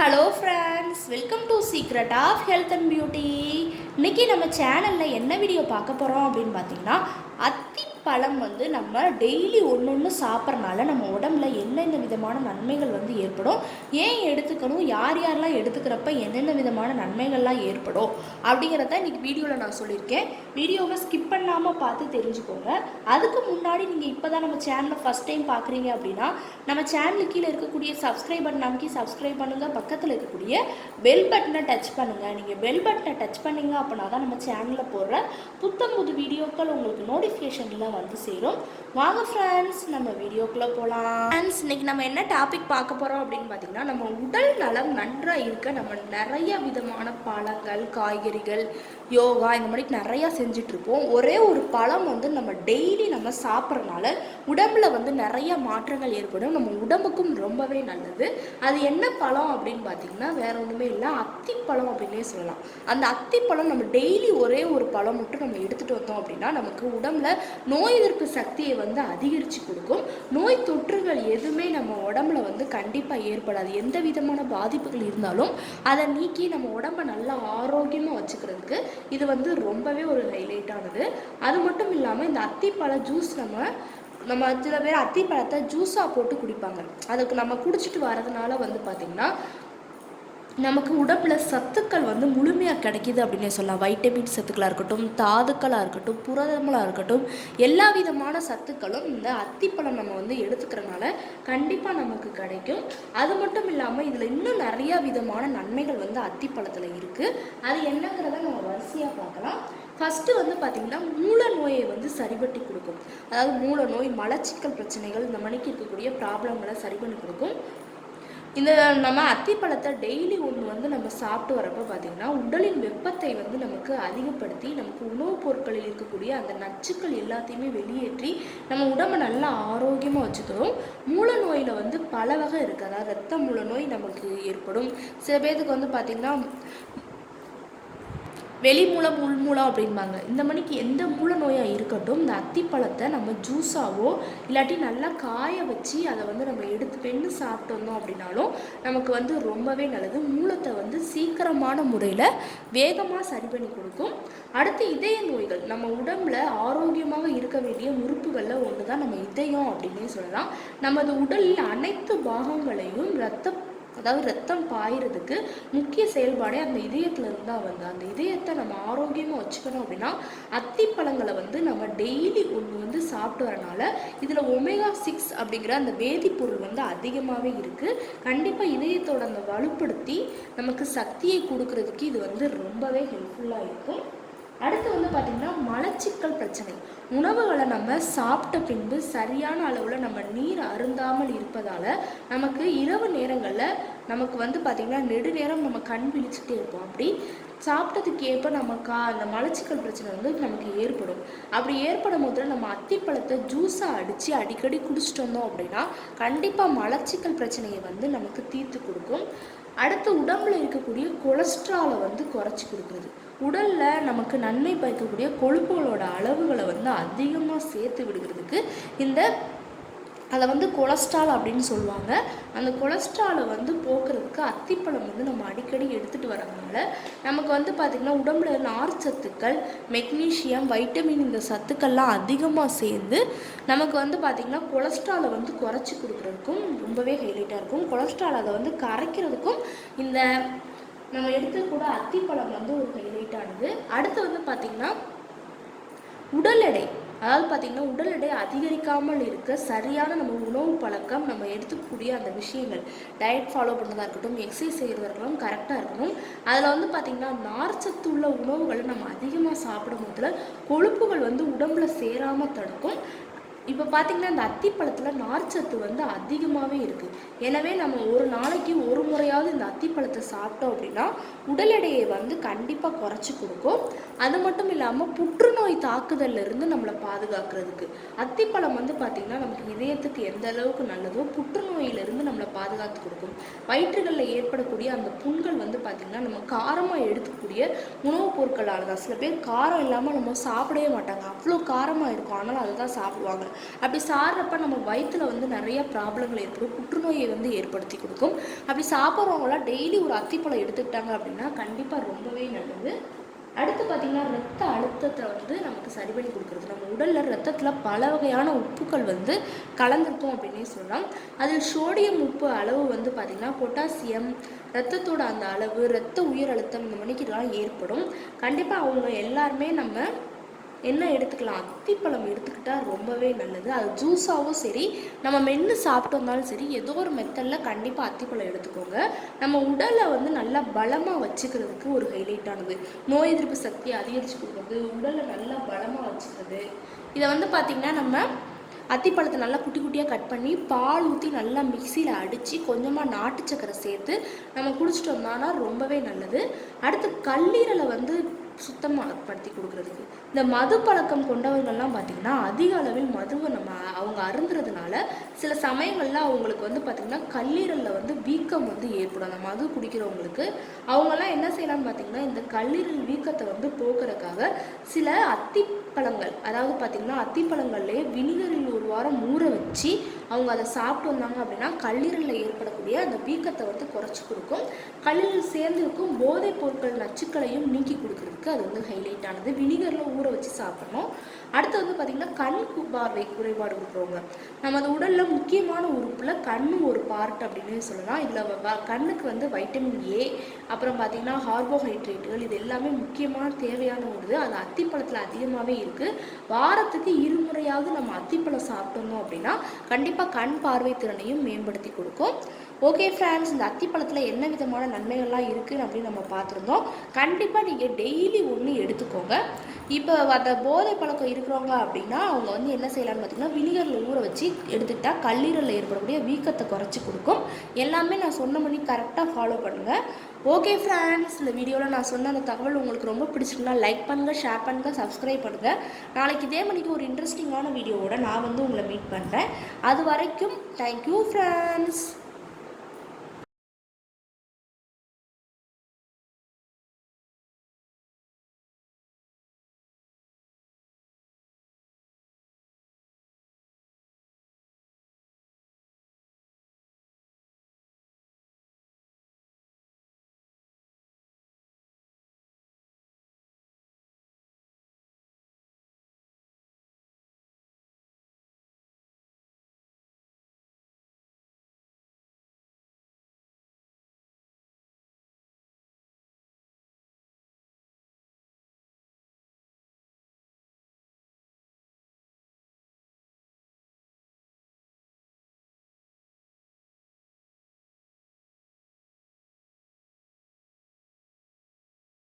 Hello friends, welcome to secret of health and beauty. இன்றைக்கி நம்ம சேனலில் என்ன வீடியோ பார்க்க போகிறோம் அப்படின்னு பார்த்தீங்கன்னா, அத்திப்பழம் நம்ம டெய்லி ஒன்று சாப்பிட்றனால நம்ம உடம்புல என்னென்ன விதமான நன்மைகள் ஏற்படும், ஏன் எடுத்துக்கணும், யார் யாரெல்லாம் எடுத்துக்கிறப்ப என்னென்ன விதமான நன்மைகள்லாம் ஏற்படும் அப்படிங்கிறத இன்றைக்கி வீடியோவில் நான் சொல்லியிருக்கேன். வீடியோவை ஸ்கிப் பண்ணாமல் பார்த்து தெரிஞ்சுக்கோங்க. அதுக்கு முன்னாடி நீங்கள் இப்போ தான் நம்ம சேனலை ஃபஸ்ட் டைம் பார்க்குறீங்க அப்படின்னா நம்ம சேனலுக்கு கீழே இருக்கக்கூடிய சப்ஸ்கிரைப் பட்டன் அமைக்கி சப்ஸ்கிரைப் பண்ணுங்கள். பக்கத்தில் இருக்கக்கூடிய பெல் பட்டனை டச் பண்ணுங்கள். நீங்கள் பெல் பட்டனை டச் பண்ணிங்க அப்படின்னா தான் நம்ம சேனலில் போடுற புது வீடியோக்கள் உங்களுக்கு நோட்டிஃபிகேஷனில் சேரும். வாங்க ஃப்ரெண்ட்ஸ், நம்ம வீடியோக்குள்ளே போகலாம். ஃப்ரெண்ட்ஸ், இன்றைக்கி நம்ம என்ன டாபிக் பார்க்க போகிறோம் அப்படின்னு பார்த்தீங்கன்னா, நம்ம உடல் நலம் நன்றாக இருக்க நம்ம நிறைய விதமான பழங்கள், காய்கறிகள், யோகா இந்த மாதிரி நிறையா செஞ்சிட்ருப்போம். ஒரே ஒரு பழம் நம்ம டெய்லி நம்ம சாப்பிட்றனால உடம்புல நிறைய மாற்றங்கள் ஏற்படும். நம்ம உடம்புக்கும் ரொம்பவே நல்லது. அது என்ன பழம் அப்படின்னு பார்த்தீங்கன்னா, வேற ஒன்றுமே இல்லை, அத்திப்பழம் அப்படின்னே சொல்லலாம். அந்த அத்திப்பழம் நம்ம டெய்லி ஒரே ஒரு பழம் மட்டும் நம்ம எடுத்துகிட்டு வந்தோம் அப்படின்னா நமக்கு உடம்புல நோய் எதிர்ப்பு சக்தியை அதிகரித்து கொடுக்கும். நோய் தொற்றுகள் எதுவுமே நம்ம உடம்புல கண்டிப்பாக ஏற்படாது. எந்த விதமான பாதிப்புகள் இருந்தாலும் அதை நீக்கி நம்ம உடம்பை நல்லா ஆரோக்கியமாக வச்சுக்கிறதுக்கு இது ரொம்பவே ஒரு ஹைலைட்டானது. அது மட்டும் இல்லாமல் இந்த அத்திப்பழ ஜூஸ் நம்ம சில பேர் அத்திப்பழத்தை ஜூஸாக போட்டு குடிப்பாங்க. அதுக்கு நம்ம குடிச்சிட்டு வரதுனால பார்த்திங்கன்னா நமக்கு உடம்புல சத்துக்கள் முழுமையாக கிடைக்கிது அப்படின்னே சொல்லலாம். வைட்டமின் சத்துக்களாக இருக்கட்டும், தாதுக்களாக இருக்கட்டும், புரதங்களாக இருக்கட்டும், எல்லா விதமான சத்துக்களும் இந்த அத்திப்பழம் நம்ம எடுத்துக்கிறனால கண்டிப்பாக நமக்கு கிடைக்கும். அது மட்டும் இல்லாமல் இதில் இன்னும் நிறையா விதமான நன்மைகள் அத்திப்பழத்தில் இருக்குது. அது என்னங்கிறத நம்ம வரிசையாக பார்க்கலாம். ஃபஸ்ட்டு பார்த்திங்கன்னா மூல நோயை சரிபட்டி கொடுக்கும். அதாவது மூல நோய், மலச்சிக்கல் பிரச்சனைகள், இந்த மணிக்கு இருக்கக்கூடிய ப்ராப்ளங்களை சரி பண்ணி கொடுக்கும். இந்த நம்ம அத்திப்பழத்தை டெய்லி ஒன்று நம்ம சாப்பிட்டு வரப்போ பார்த்திங்கன்னா உடலின் வெப்பத்தை நமக்கு அதிகப்படுத்தி நமக்கு உணவுப் பொருட்களில் இருக்கக்கூடிய அந்த நச்சுக்கள் எல்லாத்தையுமே வெளியேற்றி நம்ம உடம்பை நல்லா ஆரோக்கியமாக வச்சுக்கிறோம். மூல நோயில் பல வகை இருக்குது. அதாவது ரத்த மூல நோய் நமக்கு ஏற்படும். சில பேருக்கு பார்த்திங்கன்னா வெளி மூலம் உள் மூலம் அப்படின்பாங்க. இந்த மணிக்கு எந்த மூல நோயாக இருக்கட்டும், இந்த அத்திப்பழத்தை நம்ம ஜூஸாவோ இல்லாட்டி நல்லா காய வச்சு அதை நம்ம எடுத்து வெண்ணு சாப்பிட்டு வந்தோம் அப்படின்னாலும் நமக்கு ரொம்பவே நல்லது. மூலத்தை சீக்கிரமான முறையில் வேகமாக சரி பண்ணி கொடுக்கும். அடுத்து இதய நோய்கள், நம்ம உடம்பில் ஆரோக்கியமாக இருக்க வேண்டிய உறுப்புகளில் ஒன்று தான் நம்ம இதயம் அப்படின்னே சொல்லலாம். நமது உடலில் அனைத்து பாகங்களையும் ரத்தம் பாயிறதுக்கு முக்கிய செயல்பாடே அந்த இதயத்துல இருந்தால் அந்த இதயத்தை நம்ம ஆரோக்கியமாக வச்சுக்கணும் அப்படின்னா அத்திப்பழங்களை நம்ம டெய்லி ஒன்று சாப்பிட்டு வரனால இதில் ஒமேகா 6 அப்படிங்கிற அந்த வேதிப்பொருள் அதிகமாகவே இருக்குது. கண்டிப்பாக இதயத்தோட அந்த வலுப்படுத்தி நமக்கு சக்தியை கொடுக்கறதுக்கு இது ரொம்பவே ஹெல்ப்ஃபுல்லாக இருக்கும். அடுத்து பார்த்திங்கன்னா மலச்சிக்கல் பிரச்சனை. உணவுகளை நம்ம சாப்பிட்ட பின்பு சரியான அளவில் நம்ம நீர் அருந்தாமல் இருப்பதால் நமக்கு இரவு நேரங்களில் நமக்கு பார்த்திங்கன்னா நெடுநேரம் நம்ம கண் விழிச்சுட்டே இருப்போம். அப்படி சாப்பிட்டதுக்கு ஏற்ப நமக்கு அந்த மலச்சிக்கல் பிரச்சனை நமக்கு ஏற்படும். அப்படி ஏற்படும் போது நம்ம அத்திப்பழத்தை ஜூஸாக அடித்து அடிக்கடி குடிச்சிட்டு வந்தோம் அப்படின்னா கண்டிப்பாக மலச்சிக்கல் பிரச்சனையை நமக்கு தீர்த்து கொடுக்கும். அடுத்து உடம்புல இருக்கக்கூடிய கொலஸ்ட்ராலை குறைச்சி கொடுக்குறது. உடலில் நமக்கு நன்மை பயக்கக்கூடிய கொழுப்புகளோட அளவுகளை அதிகமாக சேர்த்து விடுகிறதுக்கு அதை கொலஸ்ட்ரால் அப்படின்னு சொல்லுவாங்க. அந்த கொலஸ்ட்ராலை போக்குறதுக்கு அத்திப்பழம் நம்ம அடிக்கடி எடுத்துகிட்டு வரதுனால நமக்கு பார்த்திங்கன்னா உடம்புல நார்ச்சத்துக்கள், மெக்னீஷியம், வைட்டமின் இந்த சத்துக்கள்லாம் அதிகமாக சேர்ந்து நமக்கு பார்த்திங்கன்னா கொலஸ்ட்ராலை குறைச்சி கொடுக்குறதுக்கும் ரொம்பவே ஹைலைட்டாக இருக்கும். கொலஸ்ட்ரால் அதை கரைக்கிறதுக்கும் இந்த நம்ம எடுத்துக்கூட அத்திப்பழம் ஒரு ஹைலைட்டானது. அடுத்து பார்த்திங்கன்னா உடல் எடை, அதாவது பார்த்திங்கன்னா உடல் எடை அதிகரிக்காமல் இருக்க சரியான நம்ம உணவு பழக்கம், நம்ம எடுத்துக்கக்கூடிய அந்த விஷயங்கள், டயட் ஃபாலோ பண்ணுறதா இருக்கட்டும், எக்ஸசைஸ் செய்கிறதா இருக்கட்டும் கரெக்டாக இருக்கணும். அதில் பார்த்திங்கன்னா நார்ச்சத்து உள்ள உணவுகளை நம்ம அதிகமாக சாப்பிடும் போதில் கொழுப்புகள் உடம்புல சேராமல் தடுக்கும். இப்போ பார்த்திங்கன்னா இந்த அத்திப்பழத்தில் நார்ச்சத்து அதிகமாகவே இருக்குது. எனவே நம்ம ஒரு நாளைக்கு ஒரு முறையாவது இந்த அத்திப்பழத்தை சாப்பிட்டோம் அப்படின்னா உடல் எடையை கண்டிப்பாக குறைச்சி கொடுக்கும். அது மட்டும் இல்லாமல் புற்றுநோய் தாக்குதலிருந்து நம்மளை பாதுகாக்கிறதுக்கு அத்திப்பழம் பார்த்திங்கன்னா நமக்கு இதயத்துக்கு எந்த அளவுக்கு நல்லதோ புற்றுநோயிலிருந்து நம்மளை பாதுகாத்து கொடுக்கும். வயிற்றுகளில் ஏற்படக்கூடிய அந்த புண்கள் பார்த்திங்கன்னா நம்ம காரமாக எடுத்துக்கூடிய உணவுப் பொருட்களால் தான். சில பேர் காரம் இல்லாமல் நம்ம சாப்பிடவே மாட்டாங்க, அவ்வளோ காரமாக இருக்கும், ஆனாலும் அதை தான் சாப்பிடுவாங்க. அப்படி சாப்பிட்றப்ப நம்ம வயிற்றில் வந்து நிறைய ப்ராப்ளங்கள் ஏற்படும், புற்றுநோயை வந்து ஏற்படுத்தி கொடுக்கும். அப்படி சாப்பிட்றவங்களாம் டெய்லி ஒரு அத்திப்பழம் எடுத்துக்கிட்டாங்க அப்படின்னா கண்டிப்பாக ரொம்பவே நல்லது. அடுத்து பார்த்திங்கன்னா ரத்த அழுத்தத்தை வந்து நமக்கு சரி பண்ணி கொடுக்குறது. நம்ம உடலில் ரத்தத்தில் பல வகையான உப்புக்கள் வந்து கலந்துருக்கும் அப்படின்னே சொல்லலாம். அதில் சோடியம் உப்பு அளவு வந்து பார்த்திங்கன்னா பொட்டாசியம், ரத்தத்தோட அந்த அளவு, ரத்த உயர் அழுத்தம் இந்த மணிக்கெல்லாம் ஏற்படும். கண்டிப்பாக அவங்க எல்லாருமே நம்ம என்ன எடுத்துக்கலாம், அத்திப்பழம் எடுத்துக்கிட்டால் ரொம்பவே நல்லது. அது ஜூஸாகவும் சரி, நம்ம மென்று சாப்பிட்டு வந்தாலும் சரி, ஏதோ ஒரு மெத்தடில் கண்டிப்பாக அத்திப்பழம் எடுத்துக்கோங்க. நம்ம உடலை வந்து நல்லா பலமாக வச்சுக்கிறதுக்கு ஒரு ஹைலைட்டானது. நோய் எதிர்ப்பு சக்தியை அதிகரித்து கொடுக்குறது, உடலை நல்லா பலமாக வச்சுக்கிறது. இதை வந்து பார்த்திங்கன்னா நம்ம அத்திப்பழத்தை நல்லா குட்டி குட்டியாக கட் பண்ணி பால் ஊற்றி நல்லா மிக்சியில் அடித்து கொஞ்சமாக நாட்டு சக்கரை சேர்த்து நம்ம குடிச்சிட்டு வந்தோம்னா ரொம்பவே நல்லது. அடுத்து கல்லீரலை வந்து சுத்தமாக படுத்தி கொடுக்குறதுக்கு. இந்த மது பழக்கம் கொண்டவர்கள்லாம் பார்த்திங்கன்னா அதிக அளவில் மதுவை அவங்க அருந்துறதுனால சில சமயங்களில் அவங்களுக்கு வந்து பார்த்திங்கன்னா கல்லீரலில் வந்து வீக்கம் வந்து ஏற்படும். அந்த மது குடிக்கிறவங்களுக்கு அவங்கெல்லாம் என்ன செய்யலாம்னு பார்த்திங்கன்னா இந்த கல்லீரல் வீக்கத்தை வந்து போக்குறதுக்காக சில அத்திப்பழங்கள், அதாவது பார்த்திங்கன்னா அத்திப்பழங்கள்லேயே வினிகரில் ஒரு வாரம் ஊற வச்சு அவங்க அதை சாப்பிட்டு வந்தாங்க அப்படின்னா கல்லீரலில் ஏற்படக்கூடிய அந்த வீக்கத்தை வந்து குறைச்சி கொடுக்கும். கல்லீரல் சேர்ந்திருக்கும் போதைப் பொருட்கள் நச்சுக்களையும் நீக்கி கொடுக்குறதுக்கு அது வந்து ஹைலைட் ஆனது. வினிகரில் ஊற வச்சு சாப்பிடணும். அடுத்து வந்து பார்த்திங்கன்னா கண் பார்வை குறைபாடு இருக்கிறவங்க, நமது உடலில் முக்கியமான உறுப்பில் கண் ஒரு பார்ட் அப்படின்னு சொல்லலாம். இதில் கண்ணுக்கு வந்து வைட்டமின் ஏ, அப்புறம் பார்த்திங்கன்னா கார்போஹைட்ரேட்டுகள், இது எல்லாமே முக்கியமான தேவையான ஒன்று. அது அத்திப்பழத்தில் அதிகமாகவே இருக்குது. வாரத்துக்கு 2 முறையாவது நம்ம அத்திப்பழம் சாப்பிட்டோம் அப்படின்னா கண்டிப்பாக கண் பார்வை திறனையும் மேம்படுத்தி கொடுக்கும். ஓகே ஃப்ரெண்ட்ஸ், இந்த அத்திப்பழத்தில் என்ன விதமான நன்மைகள்லாம் இருக்குது அப்படின்னு நம்ம பார்த்துருந்தோம். கண்டிப்பாக நீங்கள் டெய்லி ஒன்று எடுத்துக்கோங்க. இப்போ அந்த போதை பழக்கம் இருக்கிறவங்க அப்படின்னா அவங்க வந்து என்ன செய்யலாம்னு பார்த்தீங்கன்னா வினிகரில் ஊற வச்சு எடுத்துக்கிட்டால் கல்லீரலில் ஏற்படக்கூடிய வீக்கத்தை குறைச்சி கொடுக்கும். எல்லாமே நான் சொன்ன மணி கரெக்டாக ஃபாலோ பண்ணுங்கள். ஓகே ஃப்ரெண்ட்ஸ், இந்த வீடியோவில் நான் சொன்ன அந்த தகவல் உங்களுக்கு ரொம்ப பிடிச்சிருந்தா லைக் பண்ணுங்கள், ஷேர் பண்ணுங்கள், சப்ஸ்கிரைப் பண்ணுங்கள். நாளைக்கு இதே மணிக்கு ஒரு இன்ட்ரெஸ்டிங்கான வீடியோவோட நான் வந்து உங்களை மீட் பண்ணுறேன். அது வரைக்கும் தேங்க்யூ ஃப்ரெண்ட்ஸ்.